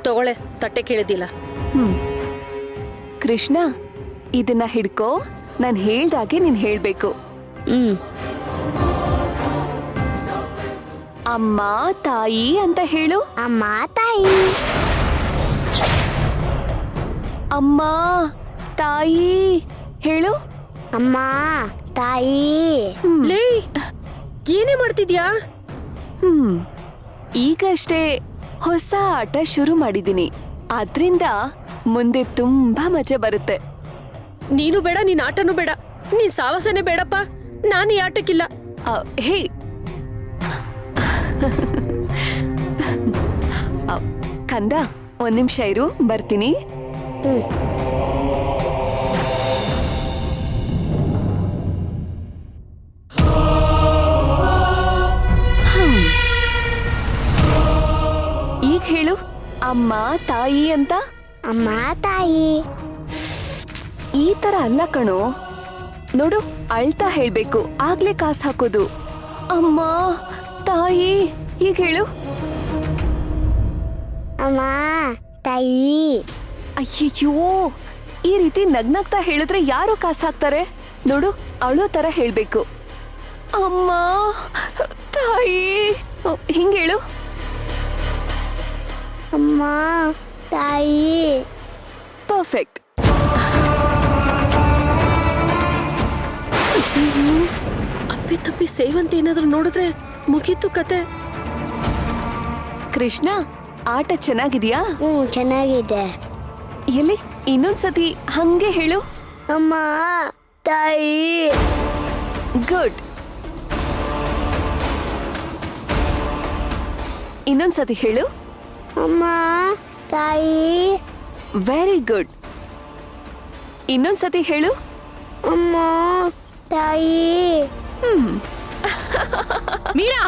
ತಗೊಳ್ಳೆ, ತಟ್ಟೆ ಕೇಳಿದ್ದಿಲ್ಲ. ಕೃಷ್ಣ, ಇದನ್ನ ಹಿಡ್ಕೋ. ನಾನು ಹೇಳ್ದಾಗೆ ನೀನ್ ಹೇಳ್ಬೇಕು. ಅಮ್ಮ ತಾಯಿ ಅಂತ ಹೇಳು. ಅಮ್ಮ ತಾಯಿ. ಅಮ್ಮ ತಾಯಿ ಹೇಳು. ಅಮ್ಮ ತಾಯಿ. ಲೇ, ಏನೇ ಮಾಡ್ತಿದ್ಯಾ? ಈಗಷ್ಟೇ ಹೊಸ ಆಟ ಶುರು ಮಾಡಿದೀನಿ. ಅದ್ರಿಂದ ಮುಂದೆ ತುಂಬಾ ಮಜಾ ಬರುತ್ತೆ. ನೀನು ಬೇಡ, ನೀನ್ ಆಟನೂ ಬೇಡ, ನೀನ್ ಸಾವಸನೆ ಬೇಡಪ್ಪ. ನಾನು ಈ ಆಟಕ್ಕಿಲ್ಲ. ಹೇ, ಕಂದ, ಒಂದ್ ನಿಮಿಷ ಇರು, ಬರ್ತೀನಿ. ಈಗ ಹೇಳು, ಅಮ್ಮ ತಾಯಿ ಅಂತ. ಅಮ್ಮ ತಾಯಿ. ಈ ತರ ಅಲ್ಲ ಕಣೋ, ನೋಡು, ಅಳ್ತಾ ಹೇಳ್ಬೇಕು, ಆಗ್ಲೇ ಕಾಸು ಹಾಕೋದು. ಅಮ್ಮ ತಾಯಿ. ಈಗ ಹೇಳು. ಅಮ್ಮ ತಾಯಿ. ಅಯ್ಯೋ, ಈ ರೀತಿ ನಗ್ನಗ್ತಾ ಹೇಳಿದ್ರೆ ಯಾರು ಕಾಸು ಹಾಕ್ತಾರೆ? ನೋಡು, ಅಳೋ ತರ ಹೇಳ್ಬೇಕು. ಅಮ್ಮ ತಾಯಿ. ಹಿಂಗ ಹೇಳು. ಅಮ್ಮ ತಾಯಿ. ಪರ್ಫೆಕ್ಟ್. ಅಪ್ಪಿ ತಪ್ಪಿ ಸೇವಂತಿ ಏನಾದ್ರೂ ನೋಡಿದ್ರೆ ಮುಗೀತು ಕತೆ. ಕೃಷ್ಣ, ಆಟ ಚೆನ್ನಾಗಿದ್ಯಾ? ಚೆನ್ನಾಗಿದೆ. ಎಲ್ಲಿ ಇನ್ನೊಂದ್ಸತಿ ಹಂಗೆ ಹೇಳು. ಅಮ್ಮ ತಾಯಿ. ಗುಡ್. ಇನ್ನೊಂದ್ಸತಿ ಹೇಳು. ಅಮ್ಮ ತಾಯಿ. Very good. ಇನ್ನೊಂದ್ಸತಿ ಹೇಳು. ಅಮ್ಮ ತಾಯಿ. ಮೀರಾ,